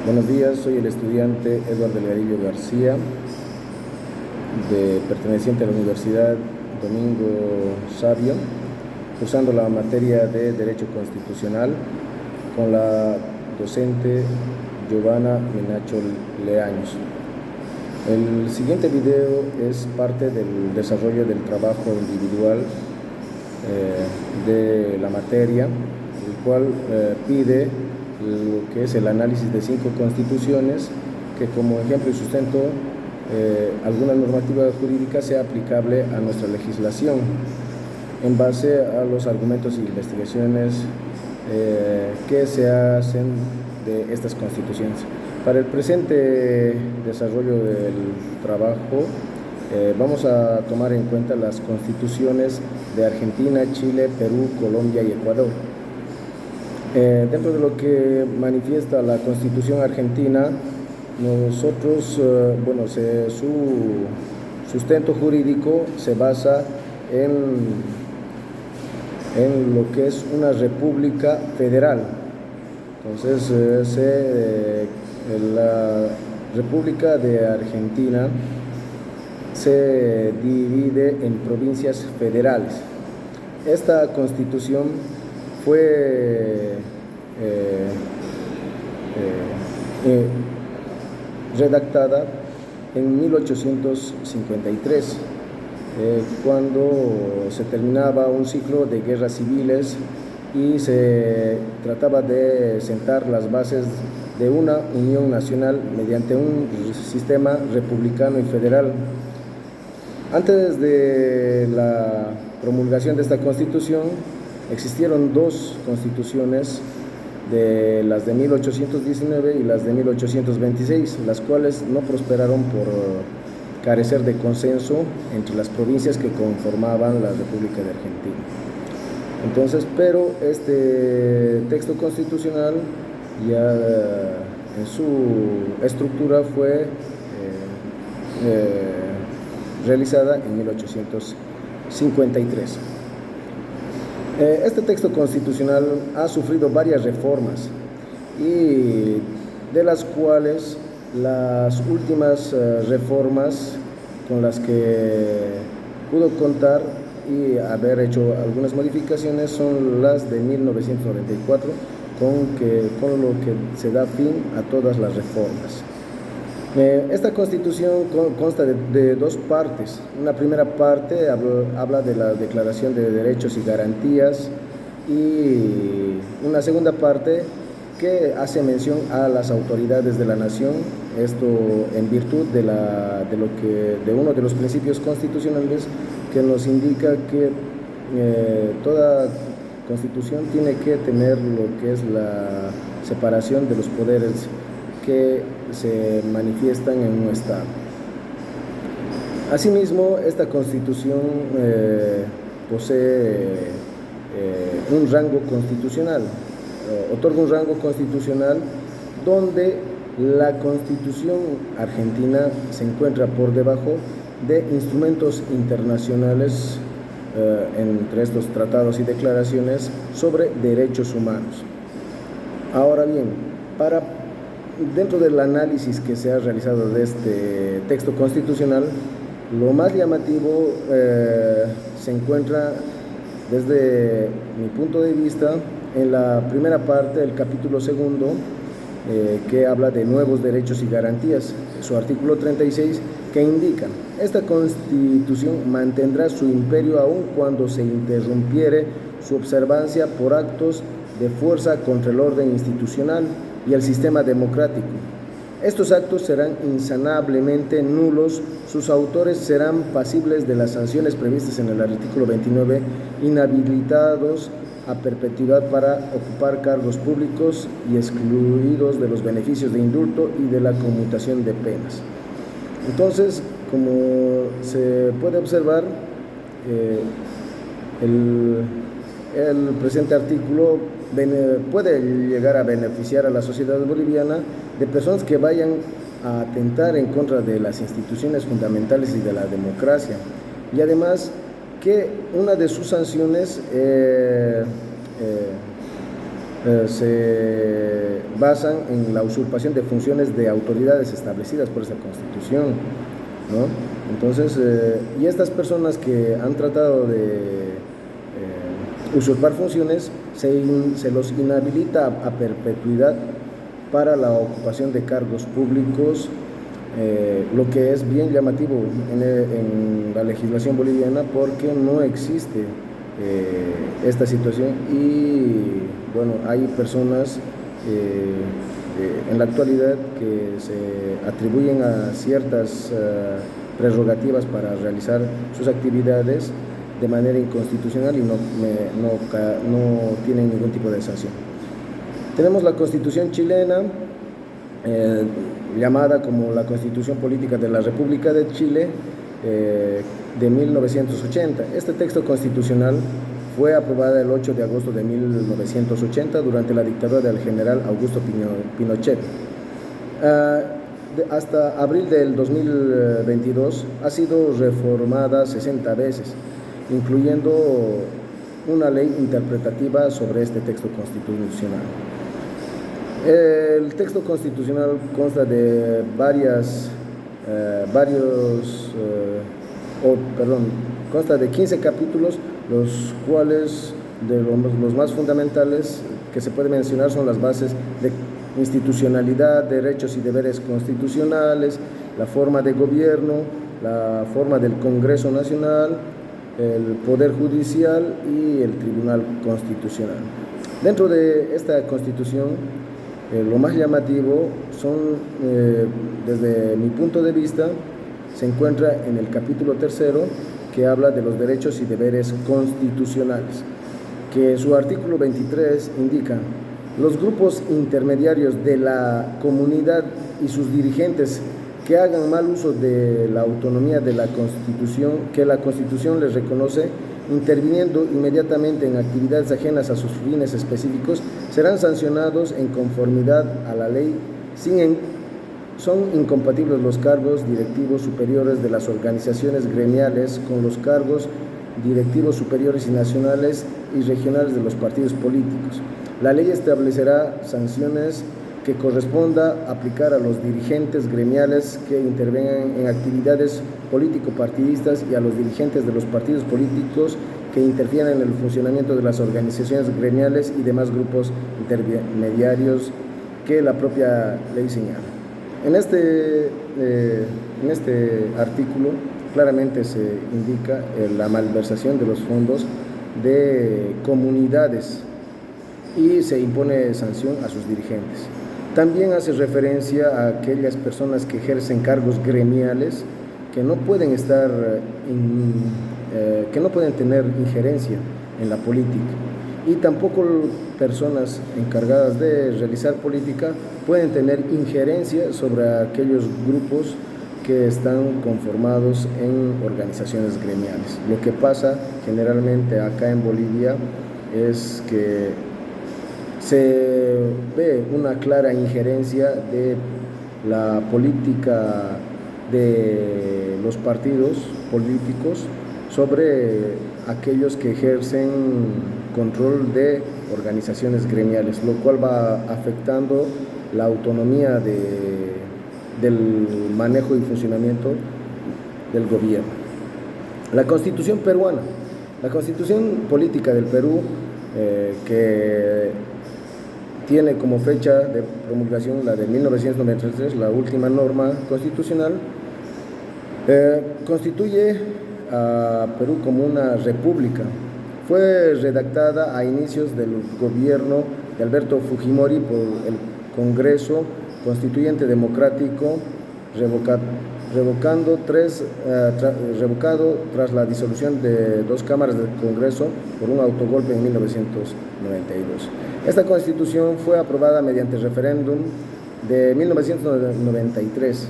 Buenos días, soy el estudiante Eduardo Delgadillo García, perteneciente a la Universidad Domingo Savio, cursando la materia de Derecho Constitucional con la docente Giovanna Minacho Leaños. El siguiente video es parte del desarrollo del trabajo individual de la materia, el cual pide lo que es el análisis de 5 constituciones que como ejemplo y sustento alguna normativa jurídica sea aplicable a nuestra legislación en base a los argumentos e investigaciones que se hacen de estas constituciones. Para el presente desarrollo del trabajo vamos a tomar en cuenta las constituciones de Argentina, Chile, Perú, Colombia y Ecuador. Dentro de lo que manifiesta la Constitución argentina, nosotros, su sustento jurídico se basa en lo que es una república federal. Entonces, la República de Argentina se divide en provincias federales. Esta Constitución fue redactada en 1853, cuando se terminaba un ciclo de guerras civiles y se trataba de sentar las bases de una unión nacional mediante un sistema republicano y federal. Antes de la promulgación de esta Constitución, existieron 2 constituciones, de las de 1819 y las de 1826, las cuales no prosperaron por carecer de consenso entre las provincias que conformaban la República de Argentina. Entonces, pero este texto constitucional ya en su estructura fue realizada en 1853. Este texto constitucional ha sufrido varias reformas y de las cuales las últimas reformas con las que pudo contar y haber hecho algunas modificaciones son las de 1994, con lo que se da fin a todas las reformas. Esta Constitución consta de 2 partes. Una primera parte habla de la Declaración de Derechos y Garantías, y una segunda parte que hace mención a las autoridades de la nación, esto en virtud de uno de los principios constitucionales que nos indica que toda constitución tiene que tener lo que es la separación de los poderes que se manifiestan en un Estado. Asimismo, esta Constitución posee un rango constitucional, otorga un rango constitucional donde la Constitución argentina se encuentra por debajo de instrumentos internacionales, entre estos tratados y declaraciones sobre derechos humanos. Ahora bien, dentro del análisis que se ha realizado de este texto constitucional, lo más llamativo se encuentra, desde mi punto de vista, en la primera parte del capítulo 2, que habla de nuevos derechos y garantías, su artículo 36, que indica: esta Constitución mantendrá su imperio aun cuando se interrumpiere su observancia por actos de fuerza contra el orden institucional y el sistema democrático. Estos actos serán insanablemente nulos, sus autores serán pasibles de las sanciones previstas en el artículo 29, inhabilitados a perpetuidad para ocupar cargos públicos y excluidos de los beneficios de indulto y de la conmutación de penas. Entonces, como se puede observar, el presente artículo puede llegar a beneficiar a la sociedad boliviana de personas que vayan a atentar en contra de las instituciones fundamentales y de la democracia, y además que una de sus sanciones se basan en la usurpación de funciones de autoridades establecidas por esa Constitución, ¿no? Entonces, y estas personas que han tratado de usurpar funciones, se los inhabilita a perpetuidad para la ocupación de cargos públicos, lo que es bien llamativo en la legislación boliviana, porque no existe esta situación. Y bueno, hay personas en la actualidad que se atribuyen a ciertas prerrogativas para realizar sus actividades de manera inconstitucional y no tienen ningún tipo de sanción. Tenemos la Constitución chilena, llamada como la Constitución Política de la República de Chile, de 1980. Este texto constitucional fue aprobada el 8 de agosto de 1980 durante la dictadura del general Augusto Pinochet. Hasta abril del 2022 ha sido reformada 60 veces, incluyendo una ley interpretativa sobre este texto constitucional. El texto constitucional consta de consta de 15 capítulos, los cuales los más fundamentales que se puede mencionar son las bases de institucionalidad, derechos y deberes constitucionales, la forma de gobierno, la forma del Congreso Nacional, el Poder Judicial y el Tribunal Constitucional. Dentro de esta Constitución, lo más llamativo son, desde mi punto de vista, se encuentra en el capítulo 3, que habla de los derechos y deberes constitucionales, que su artículo 23 indica: los grupos intermediarios de la comunidad y sus dirigentes que hagan mal uso de la autonomía de la Constitución, que la Constitución les reconoce, interviniendo inmediatamente en actividades ajenas a sus fines específicos, serán sancionados en conformidad a la ley. Son incompatibles los cargos directivos superiores de las organizaciones gremiales con los cargos directivos superiores y nacionales y regionales de los partidos políticos. La ley establecerá sanciones que corresponda aplicar a los dirigentes gremiales que intervengan en actividades político-partidistas y a los dirigentes de los partidos políticos que interfieran en el funcionamiento de las organizaciones gremiales y demás grupos intermediarios que la propia ley señala. En este artículo claramente se indica la malversación de los fondos de comunidades y se impone sanción a sus dirigentes. También hace referencia a aquellas personas que ejercen cargos gremiales que no pueden que no pueden tener injerencia en la política, y tampoco personas encargadas de realizar política pueden tener injerencia sobre aquellos grupos que están conformados en organizaciones gremiales. Lo que pasa generalmente acá en Bolivia es que se ve una clara injerencia de la política de los partidos políticos sobre aquellos que ejercen control de organizaciones gremiales, lo cual va afectando la autonomía del manejo y funcionamiento del gobierno. La Constitución peruana, la Constitución política del Perú, que tiene como fecha de promulgación la de 1993, la última norma constitucional, constituye a Perú como una república. Fue redactada a inicios del gobierno de Alberto Fujimori por el Congreso Constituyente Democrático, revocado tras la disolución de 2 cámaras del Congreso por un autogolpe en 1992. Esta Constitución fue aprobada mediante referéndum de 1993.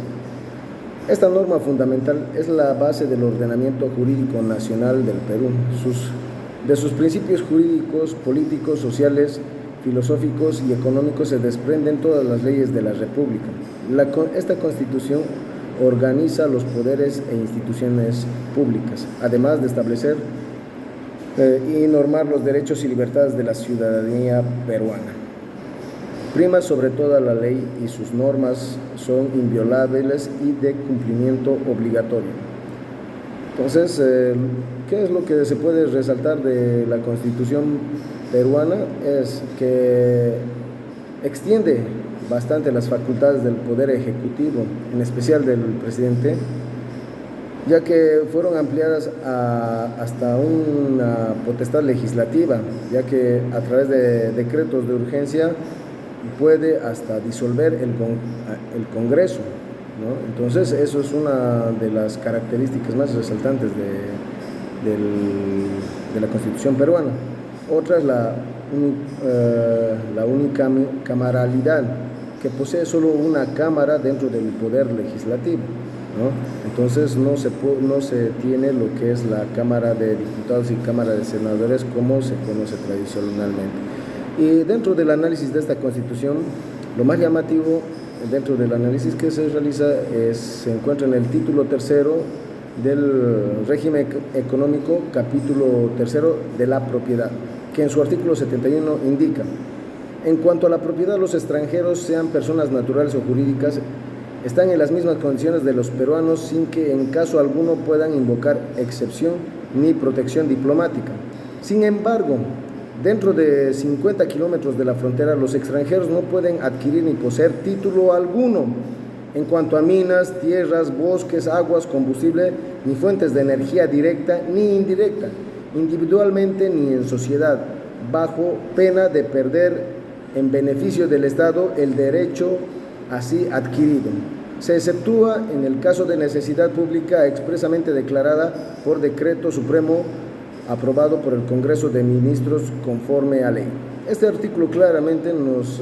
Esta norma fundamental es la base del ordenamiento jurídico nacional del Perú. De sus principios jurídicos, políticos, sociales, filosóficos y económicos se desprenden todas las leyes de la República. Esta Constitución organiza los poderes e instituciones públicas, además de establecer y normar los derechos y libertades de la ciudadanía peruana. prima sobre toda la ley y sus normas son inviolables y de cumplimiento obligatorio. Entonces, ¿qué es lo que se puede resaltar de la Constitución peruana? Es que extiende bastante las facultades del Poder Ejecutivo, en especial del presidente, ya que fueron ampliadas hasta una potestad legislativa, ya que a través de decretos de urgencia puede hasta disolver el Congreso, ¿no? Entonces, eso es una de las características más resaltantes de la Constitución peruana. Otra es la unicameralidad, que posee solo una cámara dentro del poder legislativo, ¿no? Entonces no se tiene lo que es la Cámara de Diputados y Cámara de Senadores como se conoce tradicionalmente. Y dentro del análisis de esta Constitución, lo más llamativo dentro del análisis que se realiza se encuentra en el título tercero del régimen económico, capítulo tercero de la propiedad, que en su artículo 71 indica: en cuanto a la propiedad, los extranjeros, sean personas naturales o jurídicas, están en las mismas condiciones de los peruanos, sin que en caso alguno puedan invocar excepción ni protección diplomática. Sin embargo, dentro de 50 kilómetros de la frontera, los extranjeros no pueden adquirir ni poseer título alguno en cuanto a minas, tierras, bosques, aguas, combustible, ni fuentes de energía directa ni indirecta, individualmente ni en sociedad, bajo pena de perder en beneficio del Estado el derecho así adquirido. Se exceptúa en el caso de necesidad pública expresamente declarada por decreto supremo aprobado por el Congreso de Ministros conforme a ley. Este artículo claramente nos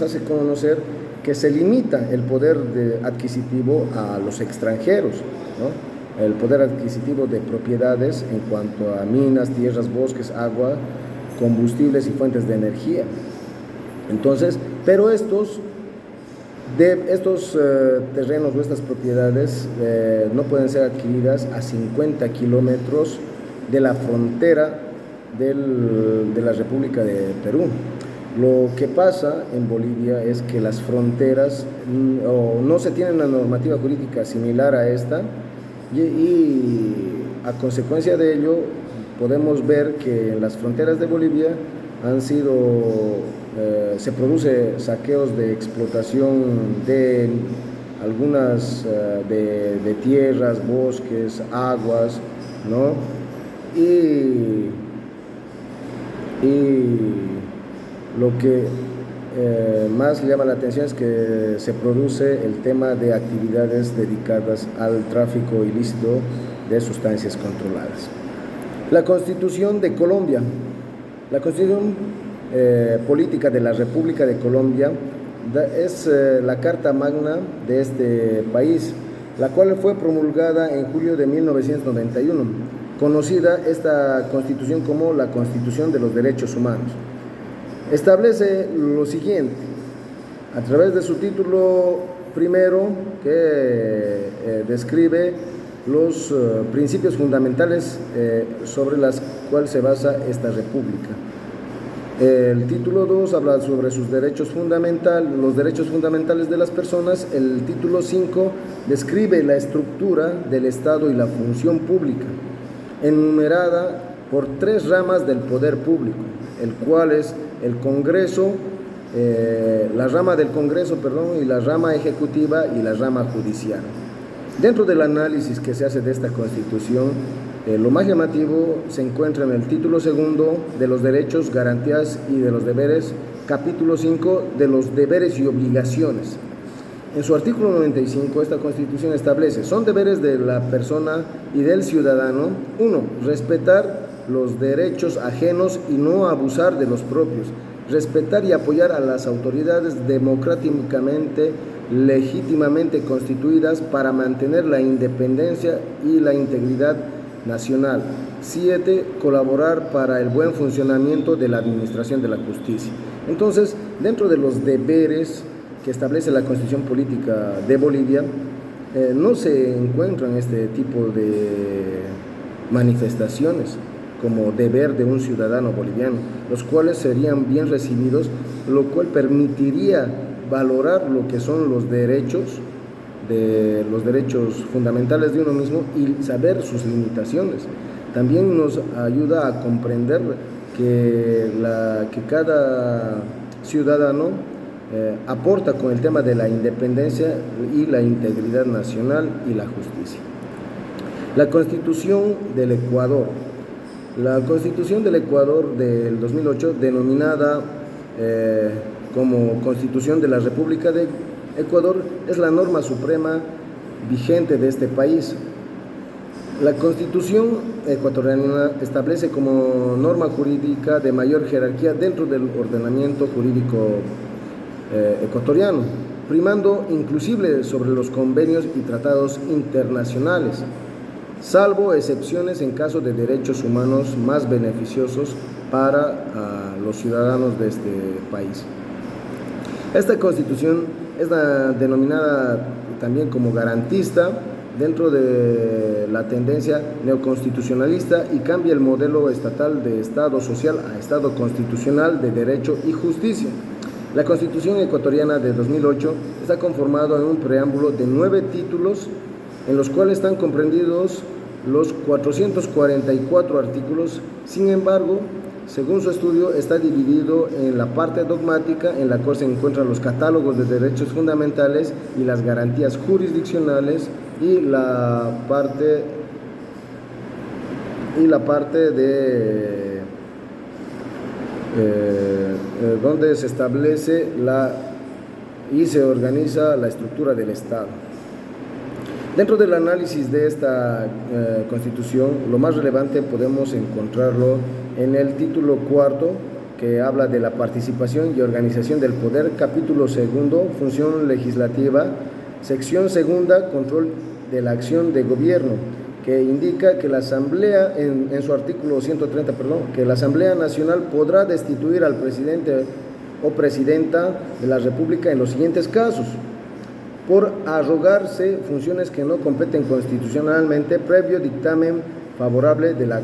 hace conocer que se limita el poder adquisitivo a los extranjeros, ¿no? El poder adquisitivo de propiedades en cuanto a minas, tierras, bosques, agua, combustibles y fuentes de energía. Entonces, pero estos terrenos o estas propiedades no pueden ser adquiridas a 50 kilómetros de la frontera de la República de Perú. Lo que pasa en Bolivia es que las fronteras no se tiene una normativa jurídica similar a esta y a consecuencia de ello podemos ver que en las fronteras de Bolivia se produce saqueos de explotación de algunas de tierras, bosques, aguas, ¿no? Y lo que más llama la atención es que se produce el tema de actividades dedicadas al tráfico ilícito de sustancias controladas. La Constitución de Colombia. La Constitución Política de la República de Colombia es la carta magna de este país, la cual fue promulgada en julio de 1991, conocida esta Constitución como la Constitución de los Derechos Humanos. Establece lo siguiente, a través de su título primero, que describe los principios fundamentales sobre los cuales se basa esta república. El título 2 habla sobre sus derechos fundamentales, los derechos fundamentales de las personas. El título 5 describe la estructura del Estado y la función pública, enumerada por 3 ramas del poder público, el cual es el Congreso, la rama del Congreso, y la rama ejecutiva y la rama judicial. Dentro del análisis que se hace de esta Constitución, lo más llamativo se encuentra en el título segundo de los derechos, garantías y de los deberes, capítulo 5 de los deberes y obligaciones. En su artículo 95, esta Constitución establece: son deberes de la persona y del ciudadano: 1. Respetar los derechos ajenos y no abusar de los propios; respetar y apoyar a las autoridades democráticamente, legítimamente constituidas para mantener la independencia y la integridad nacional. 7. Colaborar para el buen funcionamiento de la administración de la justicia. Entonces, dentro de los deberes que establece la Constitución Política de Bolivia, no se encuentran este tipo de manifestaciones como deber de un ciudadano boliviano, los cuales serían bien recibidos lo cual permitiría valorar lo que son los derechos fundamentales de uno mismo y saber sus limitaciones. También nos ayuda a comprender que cada ciudadano aporta con el tema de la independencia y la integridad nacional y la justicia. La Constitución del Ecuador. La Constitución del Ecuador del 2008, denominada como Constitución de la República de Ecuador, es la norma suprema vigente de este país. La Constitución ecuatoriana establece como norma jurídica de mayor jerarquía dentro del ordenamiento jurídico ecuatoriano, primando inclusive sobre los convenios y tratados internacionales, salvo excepciones en caso de derechos humanos más beneficiosos para los ciudadanos de este país. Esta Constitución es denominada también como garantista dentro de la tendencia neoconstitucionalista y cambia el modelo estatal de Estado social a Estado constitucional de derecho y justicia. La Constitución ecuatoriana de 2008 está conformada en un preámbulo de 9 títulos en los cuales están comprendidos los 444 artículos. Sin embargo, según su estudio, está dividido en la parte dogmática, en la cual se encuentran los catálogos de derechos fundamentales y las garantías jurisdiccionales, y la parte de donde se establece y se organiza la estructura del Estado. Dentro del análisis de esta Constitución, lo más relevante podemos encontrarlo en el título cuarto, que habla de la participación y organización del poder, capítulo segundo, función legislativa, sección segunda, control de la acción de gobierno, que indica que la Asamblea, en su artículo 130, que la Asamblea Nacional podrá destituir al presidente o presidenta de la República en los siguientes casos: por arrogarse funciones que no competen constitucionalmente, previo dictamen favorable de la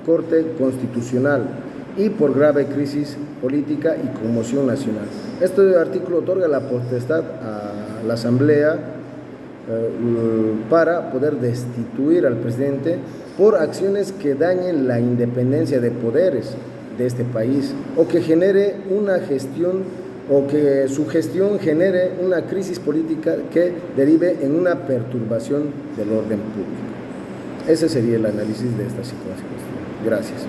Corte Constitucional, y por grave crisis política y conmoción nacional. Este artículo otorga la potestad a la Asamblea para poder destituir al presidente por acciones que dañen la independencia de poderes de este país, o que genere una gestión, o que su gestión genere una crisis política que derive en una perturbación del orden público. Ese sería el análisis de esta situación. Gracias.